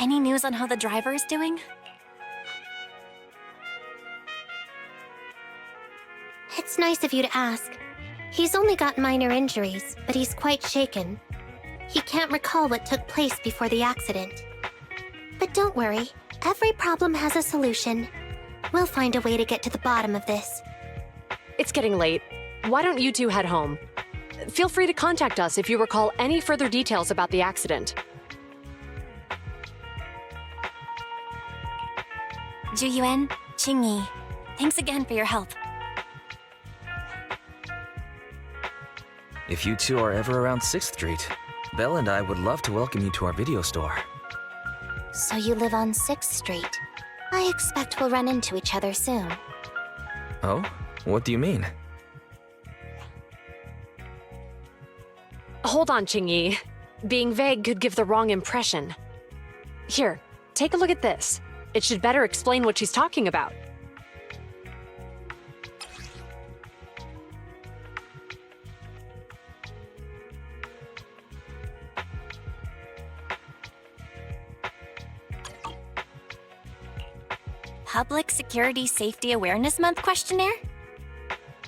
Any news on how the driver is doing? It's nice of you to ask. He's only got minor injuries, but he's quite shaken. He can't recall what took place before the accident. But don't worry, every problem has a solution. We'll find a way to get to the bottom of this. It's getting late. Why don't you two head home? Feel free to contact us if you recall any further details about the accident. Zhu Qingyi, thanks again for your help. If you two are ever around 6th Street, Belle and I would love to welcome you to our video store. So you live on 6th Street. I expect we'll run into each other soon. Oh? What do you mean? Hold on, Qingyi. Being vague could give the wrong impression. Here, take a look at this. It should better explain what she's talking about. Public Security Safety Awareness Month questionnaire?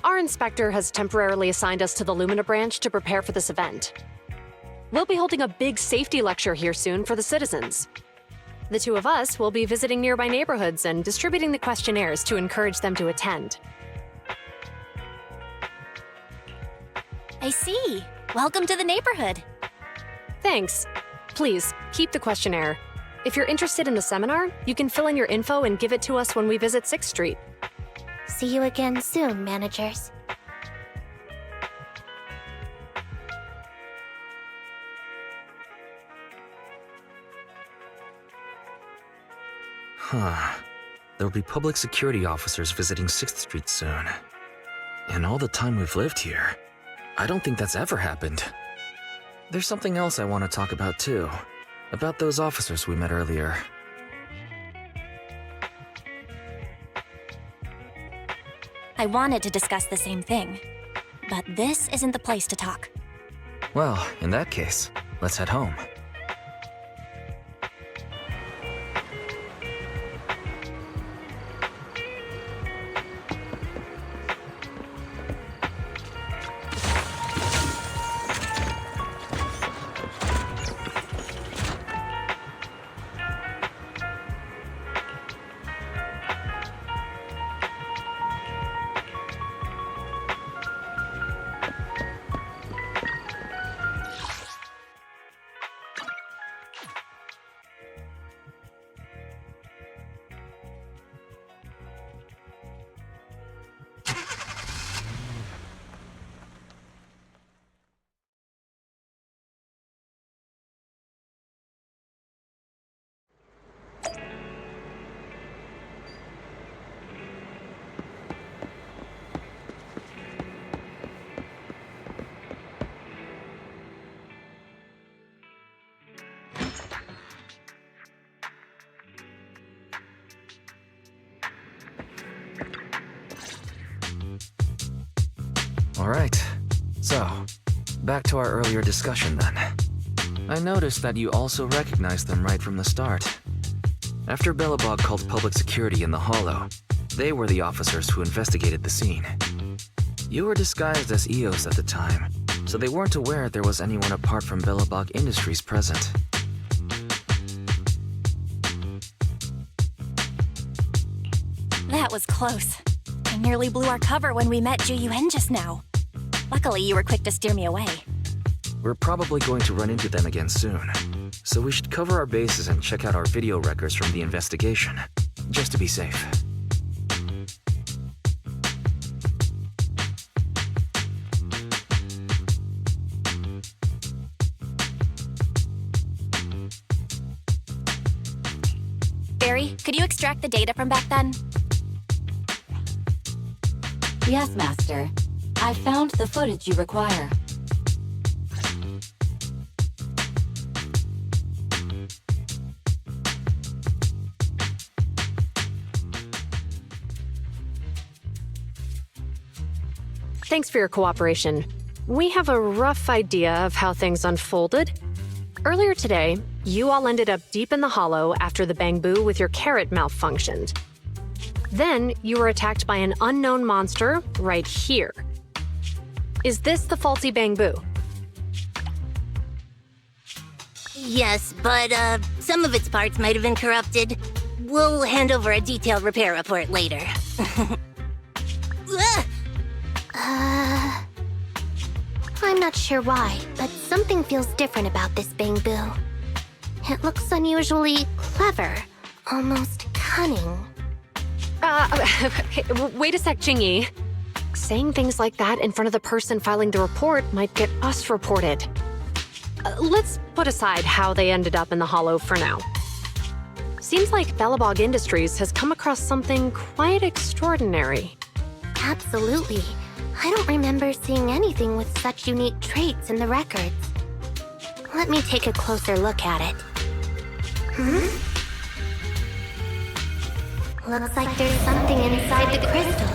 Our inspector has temporarily assigned us to the Lumina branch to prepare for this event. We'll be holding a big safety lecture here soon for the citizens. The two of us will be visiting nearby neighborhoods and distributing the questionnaires to encourage them to attend. I see. Welcome to the neighborhood. Thanks. Please, keep the questionnaire. If you're interested in the seminar, you can fill in your info and give it to us when we visit 6th Street. See you again soon, managers. There'll be public security officers visiting 6th Street soon. In all the time we've lived here, I don't think that's ever happened. There's something else I want to talk about too. About those officers we met earlier. I wanted to discuss the same thing, but this isn't the place to talk. Well, in that case, let's head home. Alright, so, back to our earlier discussion then. I noticed that you also recognized them right from the start. After Belobog called public security in the Hollow, they were the officers who investigated the scene. You were disguised as EOS at the time, so they weren't aware there was anyone apart from Belobog Industries present. That was close. I nearly blew our cover when we met Zhu just now. Luckily, you were quick to steer me away. We're probably going to run into them again soon, so we should cover our bases and check out our video records from the investigation, just to be safe. Barry, could you extract the data from back then? Yes, Master. I found the footage you require. Thanks for your cooperation. We have a rough idea of how things unfolded. Earlier today, you all ended up deep in the hollow after the bamboo with your carrot malfunctioned. Then you were attacked by an unknown monster right here. Is this the faulty bamboo? Yes, but some of its parts might have been corrupted. We'll hand over a detailed repair report later. I'm not sure why, but something feels different about this bamboo. It looks unusually clever, almost cunning. Wait a sec, Jingyi. Saying things like that in front of the person filing the report might get us reported. Let's put aside how they ended up in the hollow for now. Seems like Belobog Industries has come across something quite extraordinary. Absolutely. I don't remember seeing anything with such unique traits in the records. Let me take a closer look at it. Looks like there's something inside the crystal.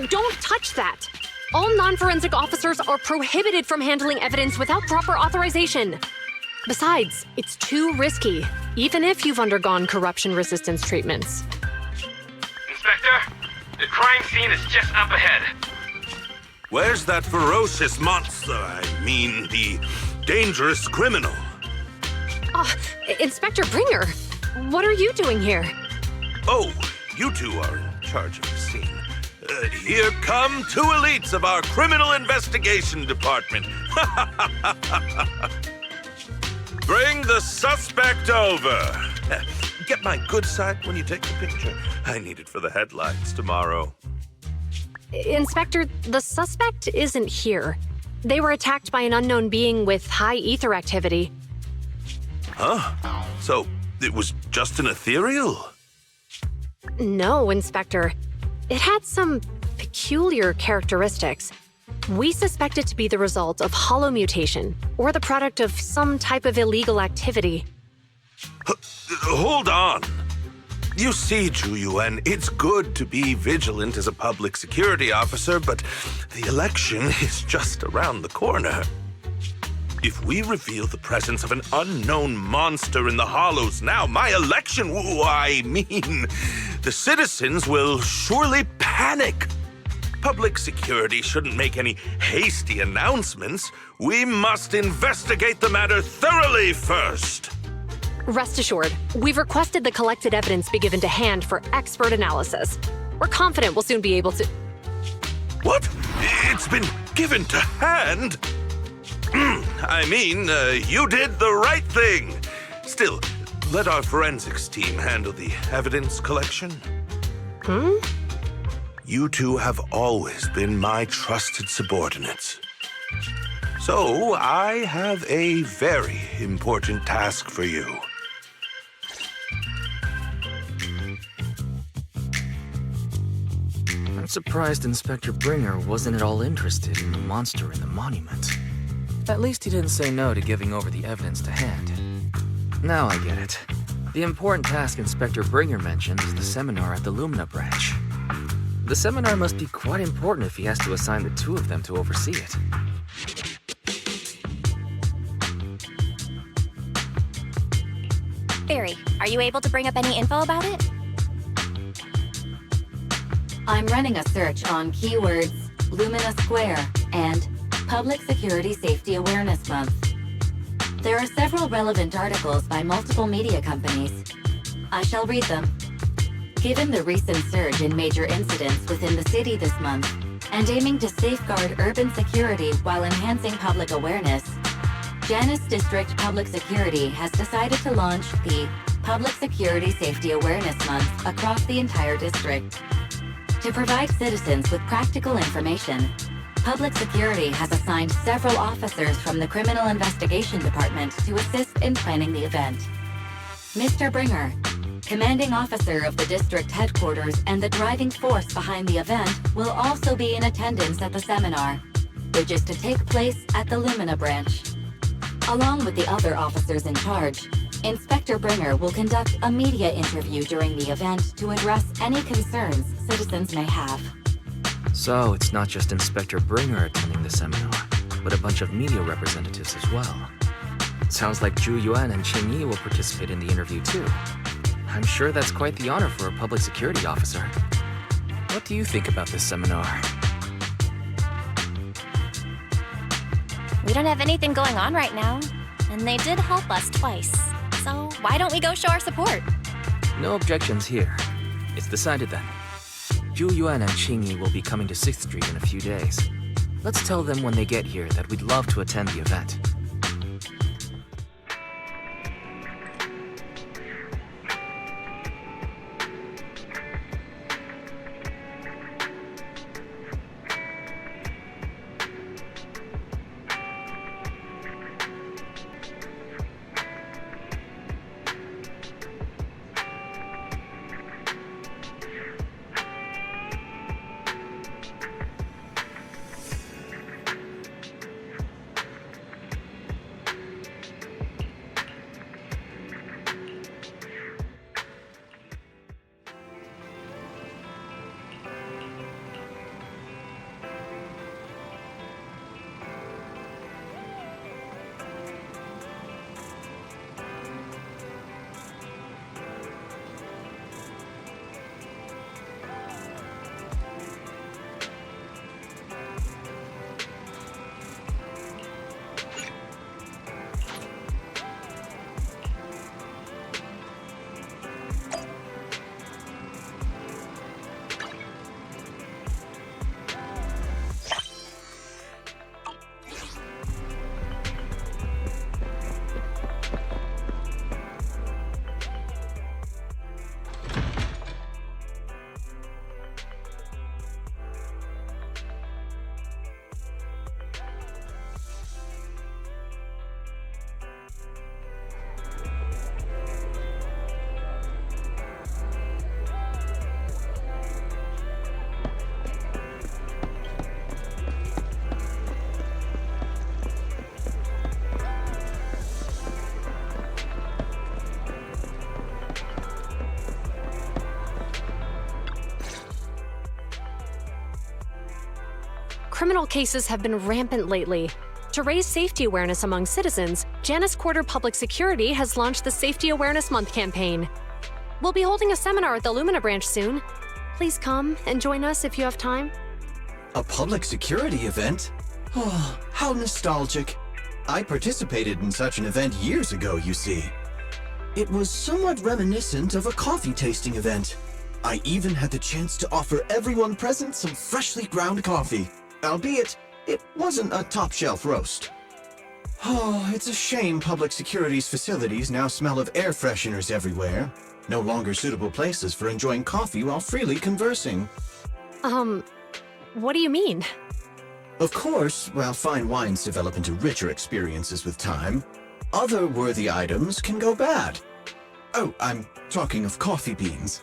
Don't touch that! All non-forensic officers are prohibited from handling evidence without proper authorization. Besides, it's too risky, even if you've undergone corruption resistance treatments. Inspector, the crime scene is just up ahead. Where's that ferocious monster? I mean, the dangerous criminal. Inspector Bringer, what are you doing here? Oh, you two are in charge of the scene. Here come two elites of our criminal investigation department. Bring the suspect over. Get my good side when you take the picture. I need it for the headlines tomorrow. Inspector, the suspect isn't here. They were attacked by an unknown being with high ether activity. Huh? So, it was just an ethereal? No, Inspector. It had some peculiar characteristics. We suspect it to be the result of hollow mutation, or the product of some type of illegal activity. Hold on. You see, Zhu Yuan, it's good to be vigilant as a public security officer, but the election is just around the corner. If we reveal the presence of an unknown monster in the hollows now, my election, the citizens will surely panic. Public security shouldn't make any hasty announcements. We must investigate the matter thoroughly first. Rest assured, we've requested the collected evidence be given to hand for expert analysis. We're confident we'll soon be able to... What? It's been given to hand? I mean, you did the right thing. Still, let our forensics team handle the evidence collection. You two have always been my trusted subordinates. So, I have a very important task for you. I'm surprised Inspector Bringer wasn't at all interested in the monster in the monument. At least he didn't say no to giving over the evidence to hand. Now I get it. The important task Inspector Bringer mentioned is the seminar at the Lumina branch. The seminar must be quite important if he has to assign the two of them to oversee it. Barry, are you able to bring up any info about it? I'm running a search on keywords Lumina Square and Public Security Safety Awareness Month. There are several relevant articles by multiple media companies. I shall read them. Given the recent surge in major incidents within the city this month, and aiming to safeguard urban security while enhancing public awareness, Janus District Public Security has decided to launch the Public Security Safety Awareness Month across the entire district. To provide citizens with practical information, Public Security has assigned several officers from the Criminal Investigation Department to assist in planning the event. Mr. Bringer, commanding officer of the district headquarters and the driving force behind the event, will also be in attendance at the seminar, which is to take place at the Lumina branch. Along with the other officers in charge, Inspector Bringer will conduct a media interview during the event to address any concerns citizens may have. So it's not just Inspector Bringer attending the seminar, but a bunch of media representatives as well. Sounds like Zhu Yuan and Qing Yi will participate in the interview too. I'm sure that's quite the honor for a public security officer. What do you think about this seminar? We don't have anything going on right now, and they did help us twice. So why don't we go show our support? No objections here. It's decided then. Zhu Yuan and Qing Yi will be coming to 6th Street in a few days. Let's tell them when they get here that we'd love to attend the event. Criminal cases have been rampant lately. To raise safety awareness among citizens, Janus Quarter Public Security has launched the Safety Awareness Month campaign. We'll be holding a seminar at the Lumina branch soon. Please come and join us if you have time. A public security event? Oh, how nostalgic. I participated in such an event years ago, you see. It was somewhat reminiscent of a coffee tasting event. I even had the chance to offer everyone present some freshly ground coffee. Albeit, it wasn't a top-shelf roast. Oh, it's a shame public security's facilities now smell of air fresheners everywhere. No longer suitable places for enjoying coffee while freely conversing. What do you mean? Of course, while fine wines develop into richer experiences with time, other worthy items can go bad. Oh, I'm talking of coffee beans.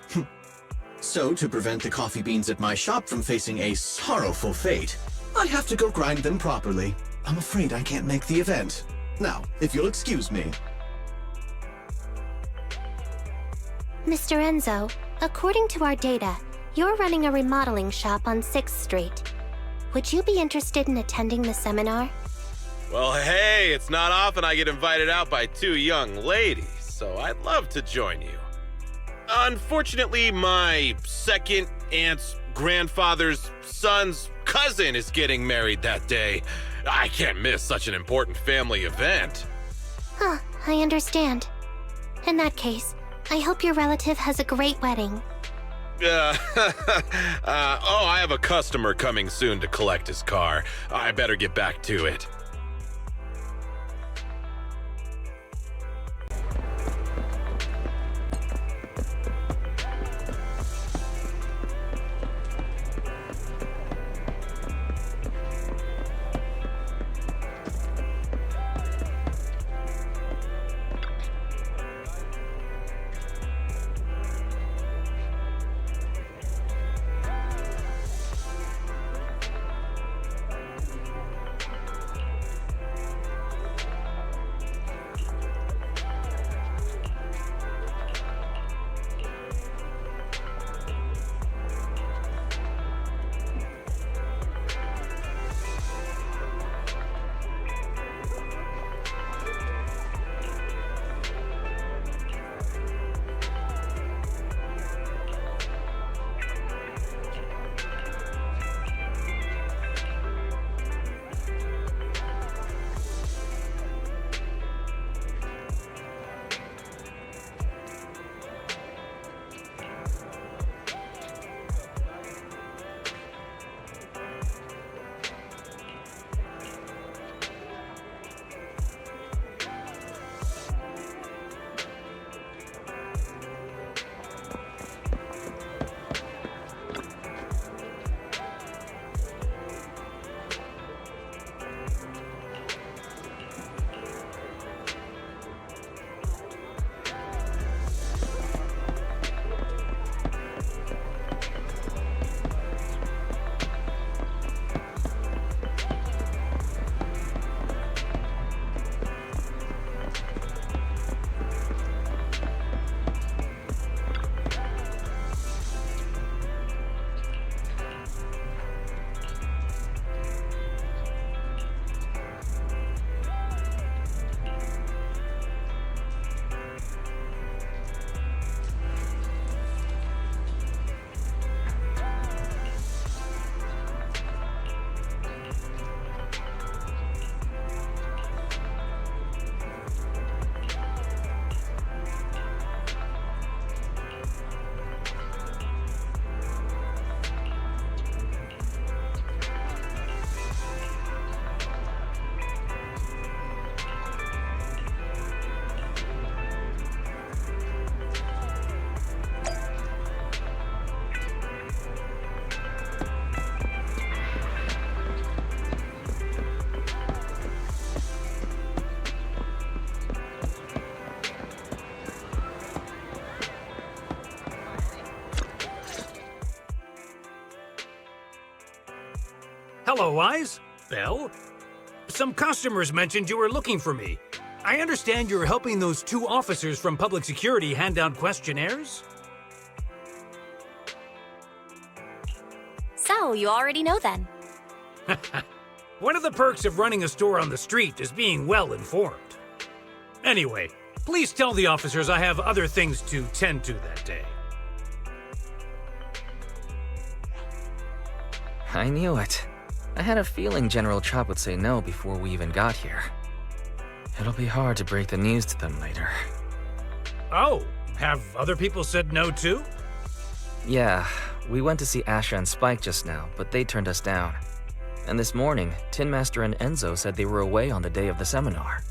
So, to prevent the coffee beans at my shop from facing a sorrowful fate, I have to go grind them properly. I'm afraid I can't make the event. Now, if you'll excuse me. Mr. Enzo, according to our data, you're running a remodeling shop on 6th Street. Would you be interested in attending the seminar? Well, hey, it's not often I get invited out by two young ladies, so I'd love to join you. Unfortunately, my second aunt's grandfather's son's cousin is getting married that day. I can't miss such an important family event. Huh, I understand. In that case, I hope your relative has a great wedding. I have a customer coming soon to collect his car. I better get back to it. Hello, Wise. Belle? Some customers mentioned you were looking for me. I understand you're helping those two officers from public security hand out questionnaires? So, you already know then. One of the perks of running a store on the street is being well informed. Anyway, please tell the officers I have other things to tend to that day. I knew it. I had a feeling General Chop would say no before we even got here. It'll be hard to break the news to them later. Oh, have other people said no too? Yeah, we went to see Asha and Spike just now, but they turned us down. And this morning, Tin Master and Enzo said they were away on the day of the seminar.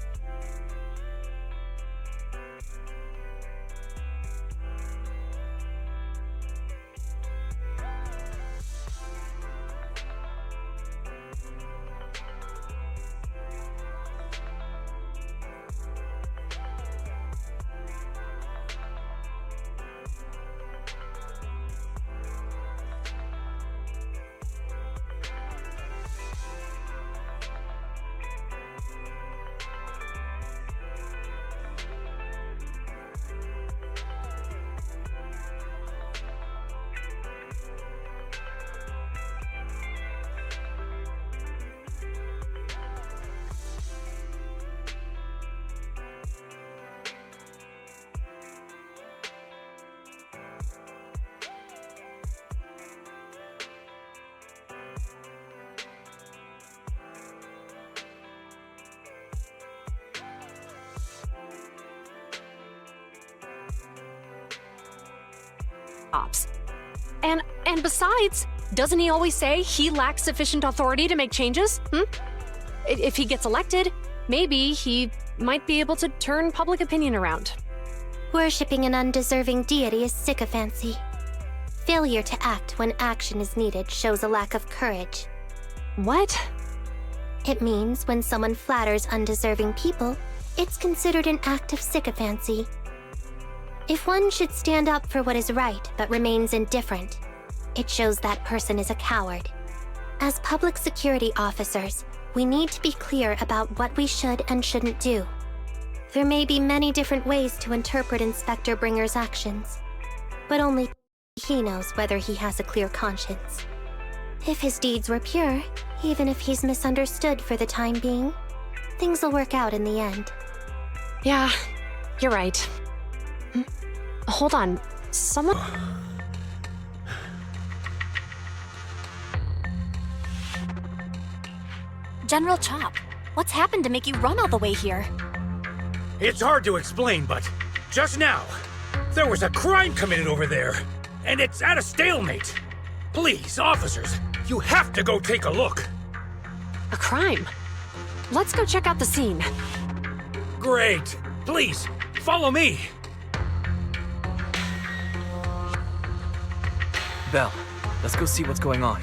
Ops. And besides, doesn't he always say he lacks sufficient authority to make changes? If he gets elected, maybe he might be able to turn public opinion around. Worshipping an undeserving deity is sycophancy. Failure to act when action is needed shows a lack of courage. What? It means when someone flatters undeserving people, it's considered an act of sycophancy. If one should stand up for what is right but remains indifferent, it shows that person is a coward. As public security officers, we need to be clear about what we should and shouldn't do. There may be many different ways to interpret Inspector Bringer's actions, but only he knows whether he has a clear conscience. If his deeds were pure, even if he's misunderstood for the time being, things will work out in the end. Yeah, you're right. Hold on. Someone... General Chop, what's happened to make you run all the way here? It's hard to explain, but just now, there was a crime committed over there, and it's at a stalemate. Please, officers, you have to go take a look. A crime? Let's go check out the scene. Great. Please, follow me. Belle, let's go see what's going on.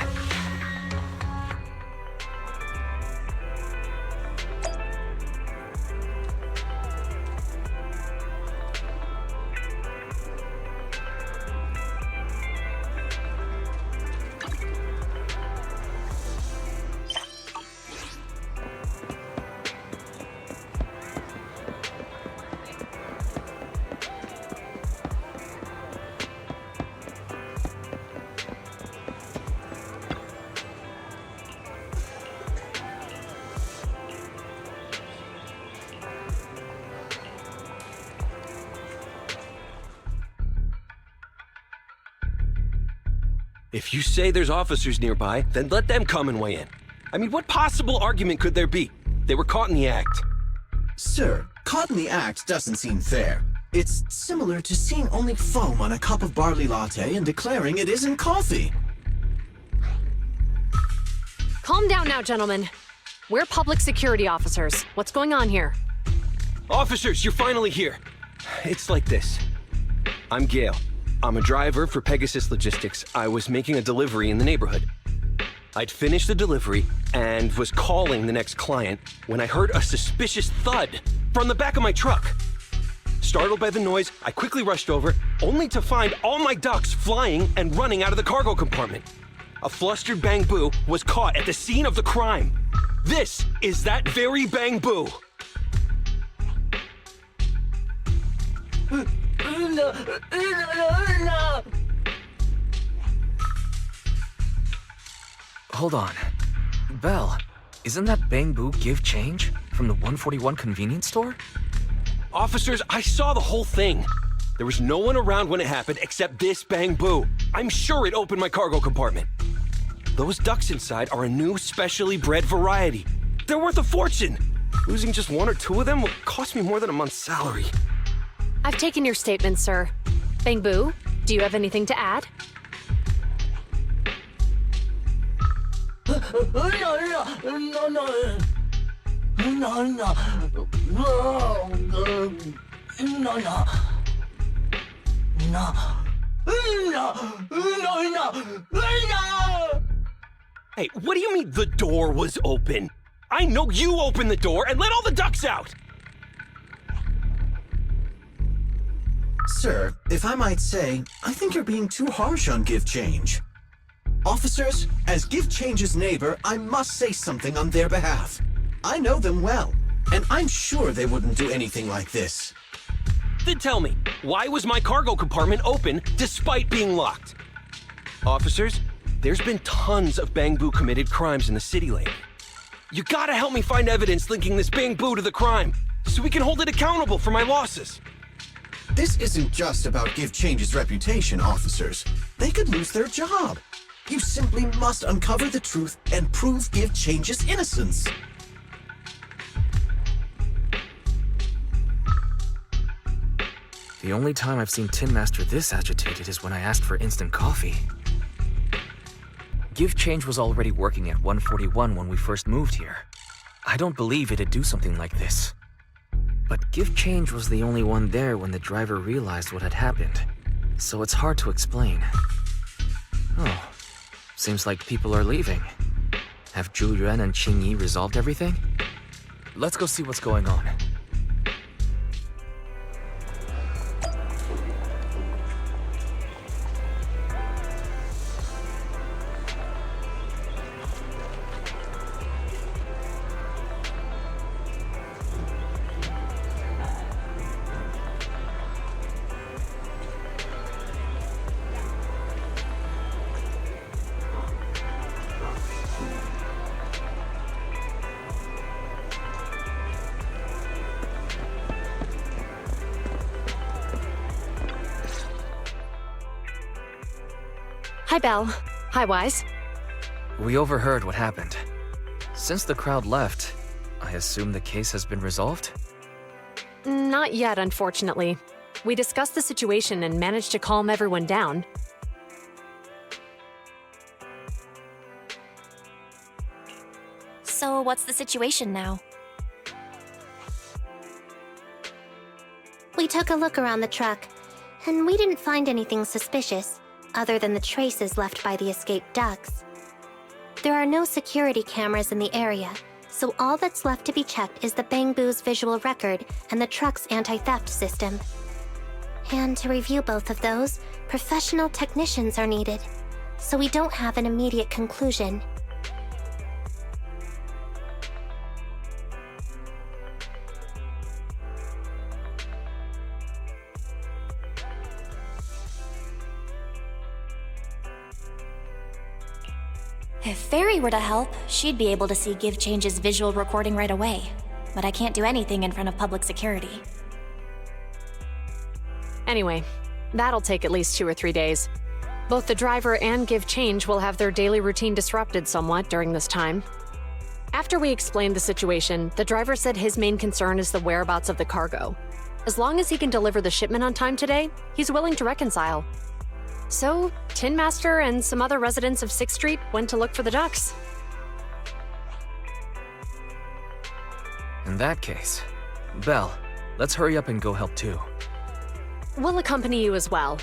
If you say there's officers nearby, then let them come and weigh in. I mean, what possible argument could there be? They were caught in the act. Sir, caught in the act doesn't seem fair. It's similar to seeing only foam on a cup of barley latte and declaring it isn't coffee. Calm down now, gentlemen. We're public security officers. What's going on here? Officers, you're finally here. It's like this. I'm Gale. I'm a driver for Pegasus Logistics. I was making a delivery in the neighborhood. I'd finished the delivery and was calling the next client when I heard a suspicious thud from the back of my truck. Startled by the noise, I quickly rushed over, only to find all my ducks flying and running out of the cargo compartment. a flustered Bangbu was caught at the scene of the crime. This is that very Bangbu. Hold on. Belle, isn't that Bangbu give change from the 141 convenience store? Officers, I saw the whole thing. There was no one around when it happened except this Bangbu. I'm sure it opened my cargo compartment. Those ducks inside are a new specially bred variety. They're worth a fortune. Losing just one or two of them will cost me more than a month's salary. I've taken your statement, sir. Bangbu, do you have anything to add? Hey, what do you mean the door was open? I know you opened the door and let all the ducks out! Sir, if I might say, I think you're being too harsh on Give Change. Officers, as Give Change's neighbor, I must say something on their behalf. I know them well, and I'm sure they wouldn't do anything like this. Then tell me, why was my cargo compartment open despite being locked? Officers, there's been tons of Bangbu committed crimes in the city lately. You gotta help me find evidence linking this Bangbu to the crime, so we can hold it accountable for my losses. This isn't just about Give Change's reputation, officers. They could lose their job. You simply must uncover the truth and prove Give Change's innocence. The only time I've seen Tin Master this agitated is when I asked for instant coffee. Give Change was already working at 141 when we first moved here. I don't believe it'd do something like this. But Give Change was the only one there when the driver realized what had happened, so it's hard to explain. Oh, seems like people are leaving. Have Zhu Yuan and Qing Yi resolved everything? Let's go see what's going on. Hi, Belle. Hi, Wise. We overheard what happened. Since the crowd left, I assume the case has been resolved? Not yet, unfortunately. We discussed the situation and managed to calm everyone down. So what's the situation now? We took a look around the truck, and we didn't find anything suspicious, other than the traces left by the escaped ducks. There are no security cameras in the area, so all that's left to be checked is the Bangbu's visual record and the truck's anti-theft system. And to review both of those, professional technicians are needed, so we don't have an immediate conclusion. If Fairy were to help, she'd be able to see Give Change's visual recording right away. But I can't do anything in front of public security. Anyway, that'll take at least 2 or 3 days. Both the driver and Give Change will have their daily routine disrupted somewhat during this time. After we explained the situation, the driver said his main concern is the whereabouts of the cargo. As long as he can deliver the shipment on time today, he's willing to reconcile. So, Tin Master and some other residents of 6th Street went to look for the ducks. In that case, Belle, let's hurry up and go help too. We'll accompany you as well.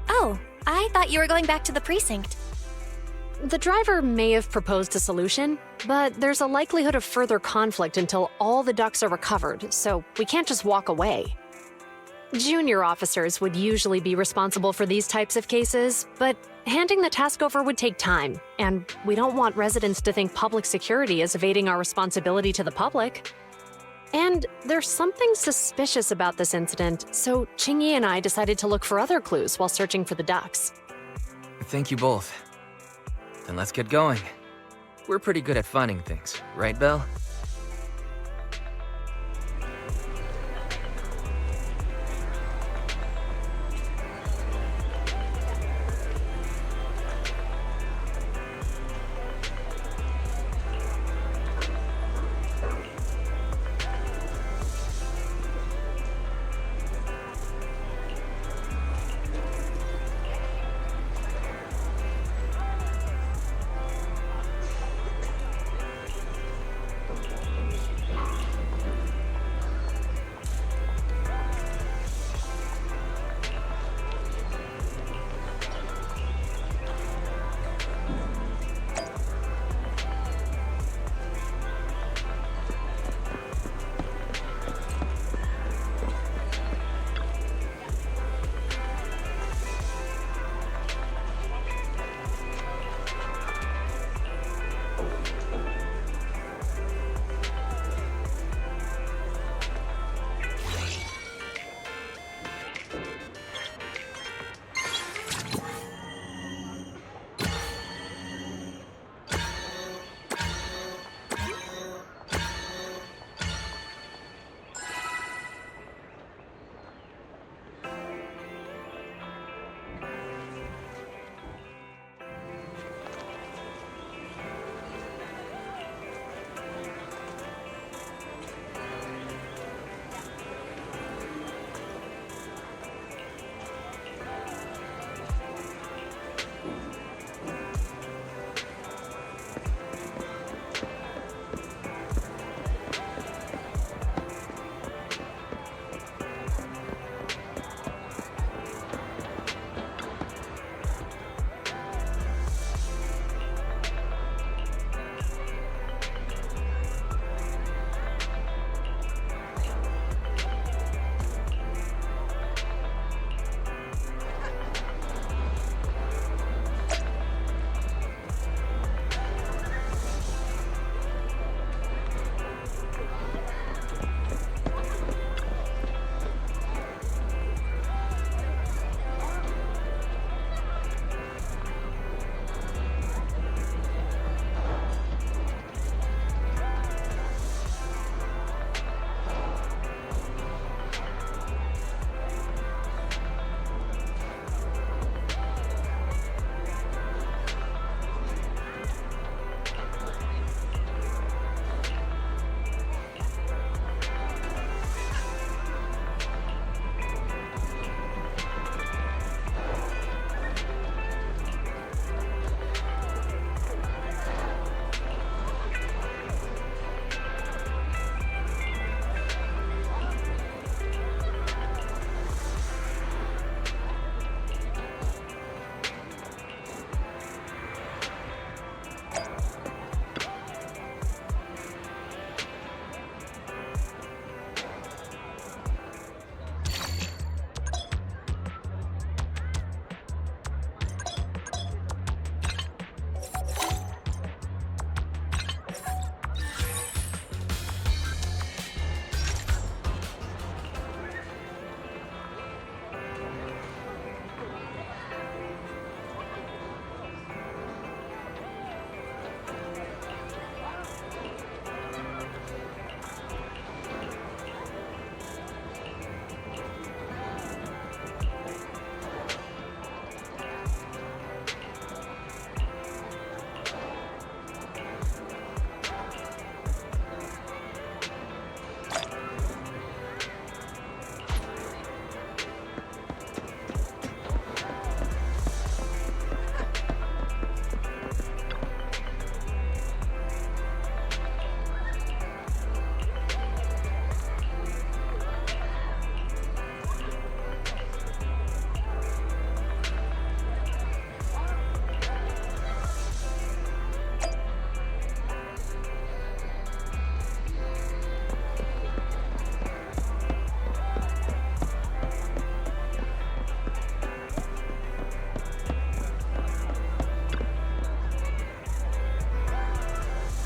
Oh, I thought you were going back to the precinct. The driver may have proposed a solution, but there's a likelihood of further conflict until all the ducks are recovered, so we can't just walk away. Junior officers would usually be responsible for these types of cases, but handing the task over would take time, and we don't want residents to think public security is evading our responsibility to the public. And there's something suspicious about this incident, so Qingyi and I decided to look for other clues while searching for the ducks. Thank you both. Then let's get going. We're pretty good at finding things, right, Belle?